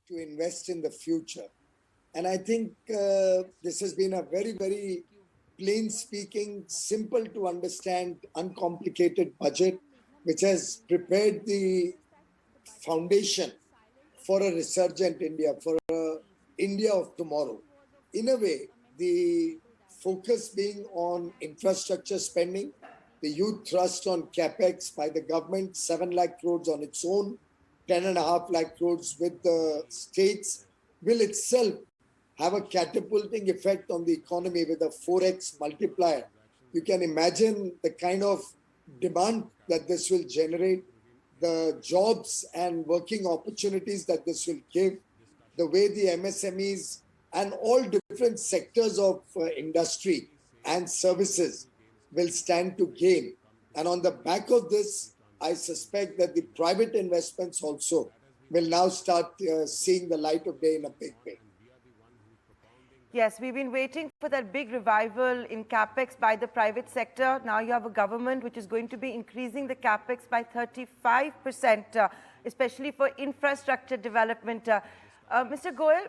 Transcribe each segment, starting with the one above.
to invest in the future. And I think this has been a very, very plain speaking, simple to understand, uncomplicated budget, which has prepared the foundation for a resurgent India, for a India of tomorrow. In a way, the focus being on infrastructure spending, the huge thrust on capex by the government, 7 lakh crores on its own, 10.5 lakh crores with the states, will itself have a catapulting effect on the economy with a 4x multiplier. You can imagine the kind of demand that this will generate, the jobs and working opportunities that this will give, the way the MSMEs and all different sectors of industry and services will stand to gain. And on the back of this, I suspect that the private investments also will now start seeing the light of day in a big way. Yes, we've been waiting for that big revival in capex by the private sector. Now you have a government which is going to be increasing the capex by 35%, especially for infrastructure development. Mr. Goel,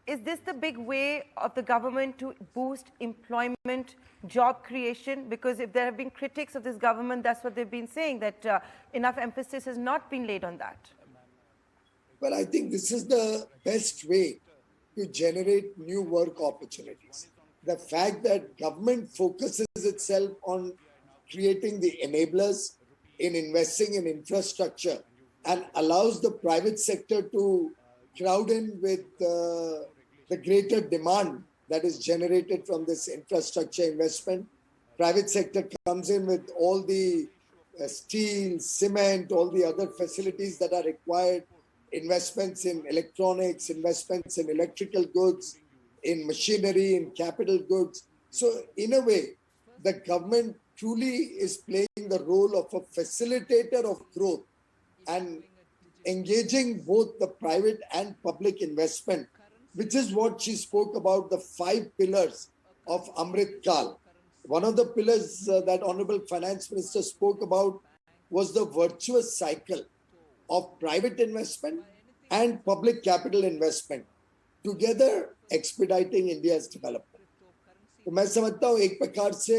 is this the big way of the government to boost employment, job creation? Because if there have been critics of this government, that's what they've been saying, that enough emphasis has not been laid on that. Well, I think this is the best way to generate new work opportunities. The fact that government focuses itself on creating the enablers in investing in infrastructure and allows the private sector to crowd in with the greater demand that is generated from this infrastructure investment. Private sector comes in with all the steel, cement, all the other facilities that are required, investments in electronics, investments in electrical goods, in machinery, in capital goods. So in a way, the government truly is playing the role of a facilitator of growth and engaging both the private and public investment, which is what she spoke about, the 5 pillars of Amrit Kal. One of the pillars that Honorable Finance Minister spoke about was the virtuous cycle of private investment and public capital investment, together expediting India's development. तो मैं समझता हूँ एक प्रकार से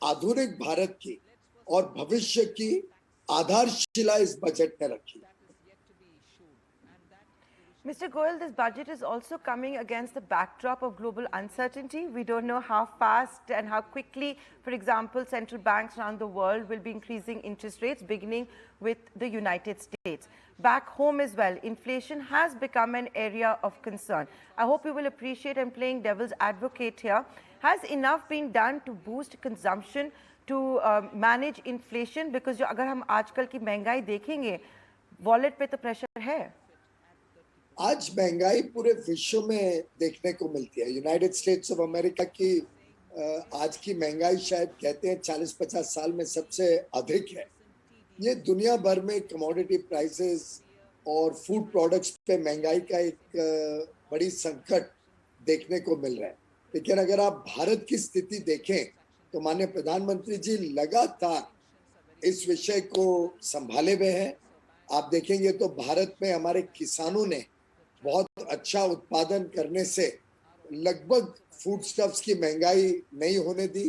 आधुनिक भारत की और भविष्य की आधारशिला इस बजट ने रखी। Mr. Goel, this budget is also coming against the backdrop of global uncertainty. We don't know how fast and how quickly, for example, central banks around the world will be increasing interest rates, beginning with the United States. Back home as well, inflation has become an area of concern. I hope you will appreciate I'm playing devil's advocate here. Has enough been done to boost consumption, to manage inflation? Because अगर हम आजकल की महंगाई देखेंगे, wallet पे तो pressure है. आज महंगाई पूरे विश्व में देखने को मिलती है। यूनाइटेड स्टेट्स ऑफ अमेरिका की आज की महंगाई शायद कहते हैं 40-50 साल में सबसे अधिक है। ये दुनिया भर में कमोडिटी प्राइसेस और फूड प्रोडक्ट्स पे महंगाई का एक बड़ी संकट देखने को मिल रहा है। लेकिन अगर आप भारत की स्थिति देखें तो माननीय प्रधानमंत्री जी लगातार इस विषय को संभाले हुए हैं। आप देखेंगे तो भारत में हमारे किसानों ने बहुत अच्छा उत्पादन करने से लगभग फूड स्टफ्स की महंगाई नहीं होने दी।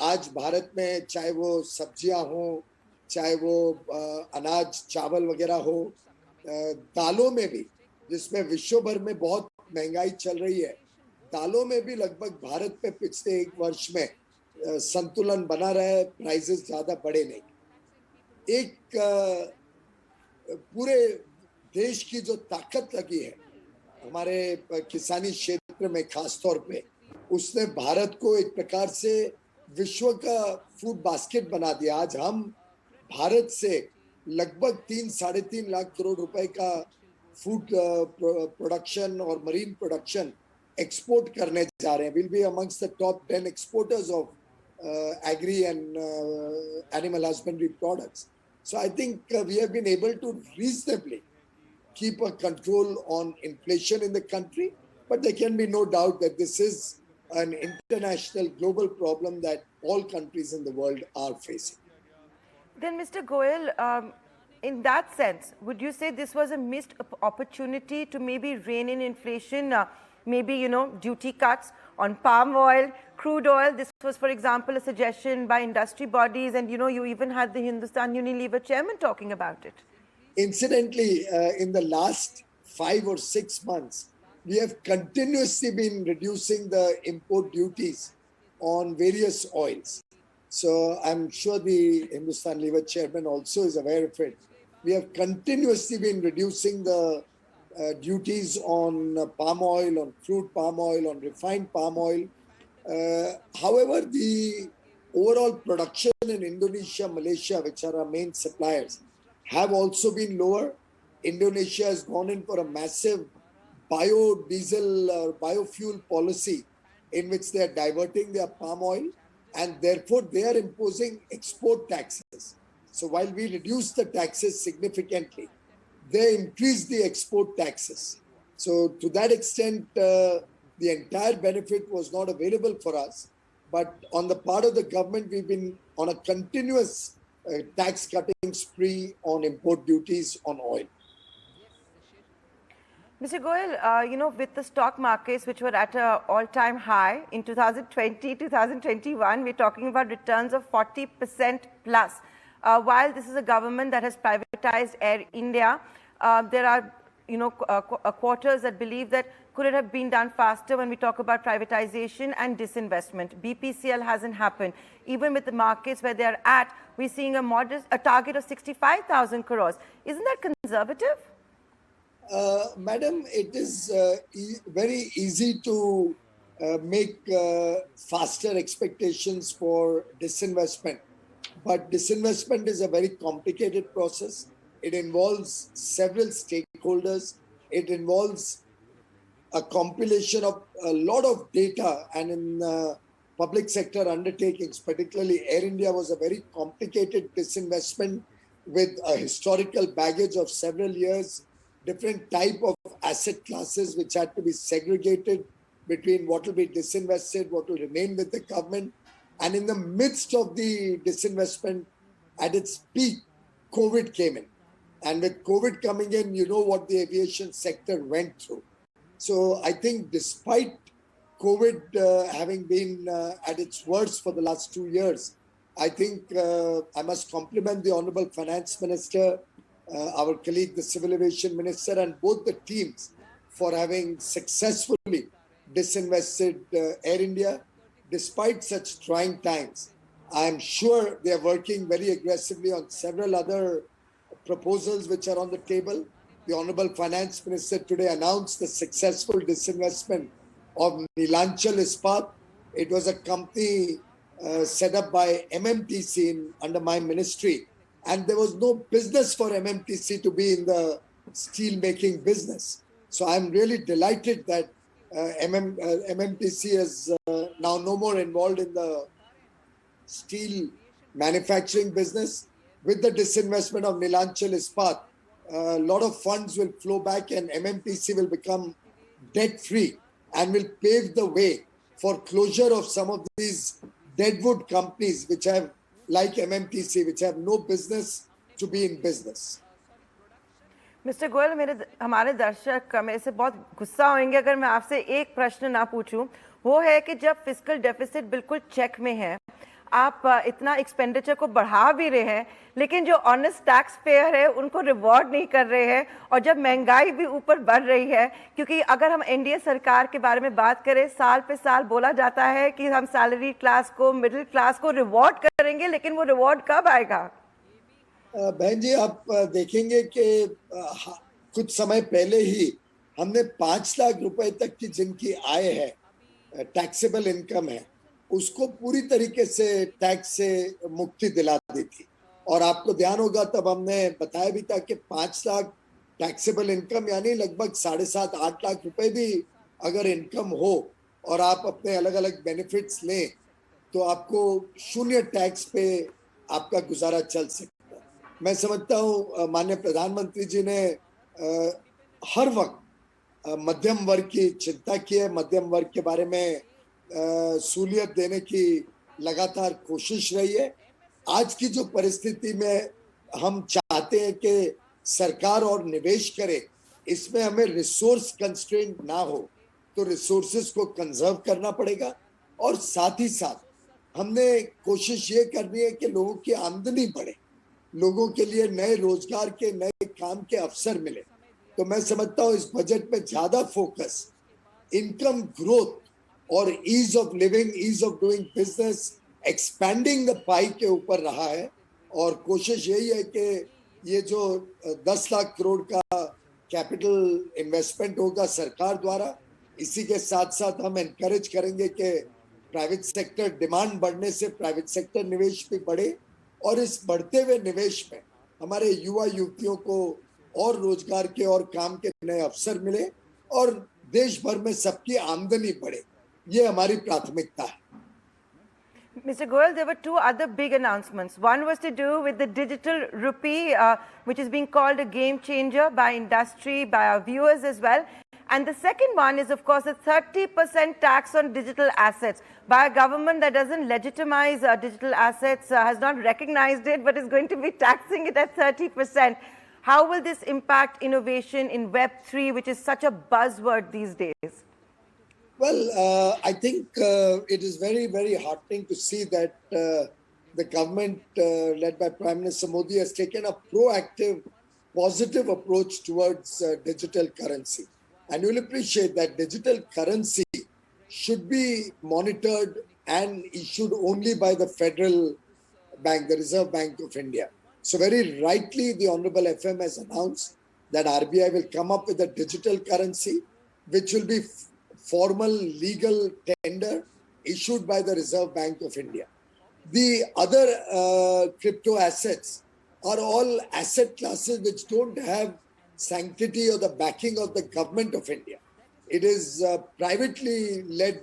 आज भारत में चाहे वो सब्जियां हो, चाहे वो अनाज चावल वगैरह हो, दालों में भी, जिसमें विश्व भर में बहुत महंगाई चल रही है, दालों में भी लगभग भारत में पिछले 1 वर्ष में संतुलन बना रहा है, प्राइसेस ज्यादा बढ़े नहीं। एक पूरे देश की जो ताकत लगी है हमारे किसानी क्षेत्र में खास तौर पे, उसने भारत को एक प्रकार से विश्व का फूड बास्केट बना दिया। आज हम भारत से लगभग 3-3.5 लाख करोड़ रुपए का फूड प्रोडक्शन और मरीन प्रोडक्शन एक्सपोर्ट करने जा रहे हैं। Will be amongst the top 10 exporters of agri and animal husbandry products. So I think we have been able to reasonably keep a control on inflation in the country, but there can be no doubt that this is an international global problem that all countries in the world are facing. Then, Mr. Goel, in that sense, would you say this was a missed opportunity to maybe rein in inflation, maybe, duty cuts on palm oil, crude oil? This was, for example, a suggestion by industry bodies, and, you even had the Hindustan Unilever chairman talking about it. Incidentally, in the last 5 or 6 months, we have continuously been reducing the import duties on various oils. So I'm sure the Hindustan Lever chairman also is aware of it. We have continuously been reducing the duties on palm oil, on crude palm oil, on refined palm oil. However, the overall production in Indonesia, Malaysia, which are our main suppliers, have also been lower. Indonesia has gone in for a massive biodiesel or biofuel policy in which they are diverting their palm oil, and therefore they are imposing export taxes. So while we reduce the taxes significantly, they increase the export taxes. So to that extent, the entire benefit was not available for us. But on the part of the government, we've been on a continuous tax cutting spree on import duties on oil. Mr. Goyal, with the stock markets, which were at an all-time high in 2020, 2021, we're talking about returns of 40% plus. While this is a government that has privatized Air India, there are, quarters that believe that could it have been done faster when we talk about privatization and disinvestment. BPCL hasn't happened. Even with the markets where they're at, we're seeing a target of 65,000 crores. Isn't that conservative? Madam, it is very easy to make faster expectations for disinvestment. But disinvestment is a very complicated process. It involves several stakeholders. It involves a compilation of a lot of data, and in public sector undertakings, particularly Air India was a very complicated disinvestment with a historical baggage of several years, different type of asset classes which had to be segregated between what will be disinvested, what will remain with the government. And in the midst of the disinvestment, at its peak, COVID came in. And with COVID coming in, you know what the aviation sector went through. So I think despite COVID having been at its worst for the last 2 years, I think I must compliment the Honorable Finance Minister, our colleague, the Civil Aviation Minister, and both the teams for having successfully disinvested Air India despite such trying times. I'm sure they are working very aggressively on several other proposals which are on the table. The Honorable Finance Minister today announced the successful disinvestment of Neelachal Ispat. It was a company set up by MMTC under my ministry, and there was no business for MMTC to be in the steel making business. So I'm really delighted that MMTC is now no more involved in the steel manufacturing business. With the disinvestment of Neelachal Ispat, a lot of funds will flow back and MMTC will become debt free and will pave the way for closure of some of these deadwood companies which have, like MMTC, which have no business to be in business. Mister Goyal, हमारे दर्शक मेरे से बहुत गुस्सा होंगे अगर मैं आपसे एक प्रश्न ना पूछूं। वो है कि जब फिस्कल डेफिसिट बिल्कुल चेक में है, आप इतना एक्सपेंडिचर को बढ़ा भी रहे हैं, लेकिन जो ऑनेस्ट टैक्स पेयर है उनको रिवॉर्ड नहीं कर रहे हैं, और जब महंगाई भी ऊपर बढ़ रही है, क्योंकि अगर हम एनडीए सरकार के बारे में बात करें, साल पे साल बोला जाता है कि हम सैलरी क्लास को, मिडिल क्लास को रिवॉर्ड करेंगे, लेकिन वो रिवॉर्ड कब आएगा? बहन जी, आप देखेंगे कि कुछ समय पहले ही हमने 5 लाख रुपए तक की जिनकी आय है, टैक्सेबल इनकम है, उसको पूरी तरीके से टैक्स से मुक्ति दिला दी थी। और आपको ध्यान होगा तब हमने बताया भी था कि 5 लाख टैक्सेबल इनकम यानी लगभग 7.5-8 लाख रुपए भी अगर इनकम हो और आप अपने अलग अलग बेनिफिट्स लें तो आपको 0 टैक्स पे आपका गुजारा चल सकता है। मैं समझता हूँ माननीय प्रधानमंत्री जी ने हर वक्त मध्यम वर्ग की चिंता की है, मध्यम वर्ग के बारे में सहूलियत देने की लगातार कोशिश रही है। आज की जो परिस्थिति में हम चाहते हैं कि सरकार और निवेश करे, इसमें हमें रिसोर्स कंस्ट्रेंट ना हो, तो रिसोर्सेज को कंजर्व करना पड़ेगा। और साथ ही साथ हमने कोशिश ये करनी है कि लोगों की आमदनी बढ़े, लोगों के लिए नए रोजगार के, नए काम के अवसर मिले। तो मैं समझता हूँ इस बजट में ज्यादा फोकस इनकम ग्रोथ और ease of living, ease of doing business, expanding the pie के ऊपर रहा है। और कोशिश यही है कि ये जो 10 लाख करोड़ का कैपिटल इन्वेस्टमेंट होगा सरकार द्वारा, इसी के साथ साथ हम एनकरेज करेंगे कि प्राइवेट सेक्टर डिमांड बढ़ने से प्राइवेट सेक्टर निवेश भी बढ़े, और इस बढ़ते हुए निवेश में हमारे युवा युवतियों को और रोजगार के और काम के नए अवसर मिले और देश भर में सबकी आमदनी बढ़े। ये हमारी प्राथमिकता है। Mr. Goyal, there were two other big announcements. One was to do with the digital rupee, which is being called a game changer by industry, by our viewers as well. And the second one is, of course, a 30% tax on digital assets by a government that doesn't legitimize digital assets, has not recognized it, but is going to be taxing it at 30%. How will this impact innovation in Web3, which is such a buzzword these days? Well, I think it is very, very heartening to see that the government led by Prime Minister Modi has taken a proactive, positive approach towards digital currency. And you'll appreciate that digital currency should be monitored and issued only by the Federal Bank, the Reserve Bank of India. So very rightly, the Honorable FM has announced that RBI will come up with a digital currency, which will be formal legal tender issued by the Reserve Bank of India. The other crypto assets are all asset classes which don't have sanctity or the backing of the government of India. It is privately led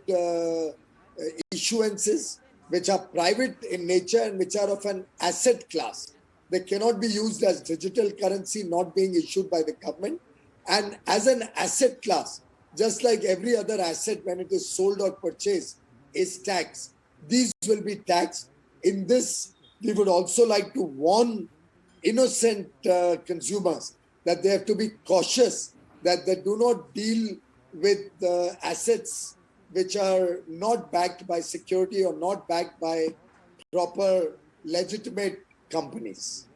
issuances which are private in nature and which are of an asset class. They cannot be used as digital currency, not being issued by the government. And as an asset class, just like every other asset when it is sold or purchased is taxed, these will be taxed. In this, we would also like to warn innocent consumers that they have to be cautious, that they do not deal with assets which are not backed by security or not backed by proper legitimate companies.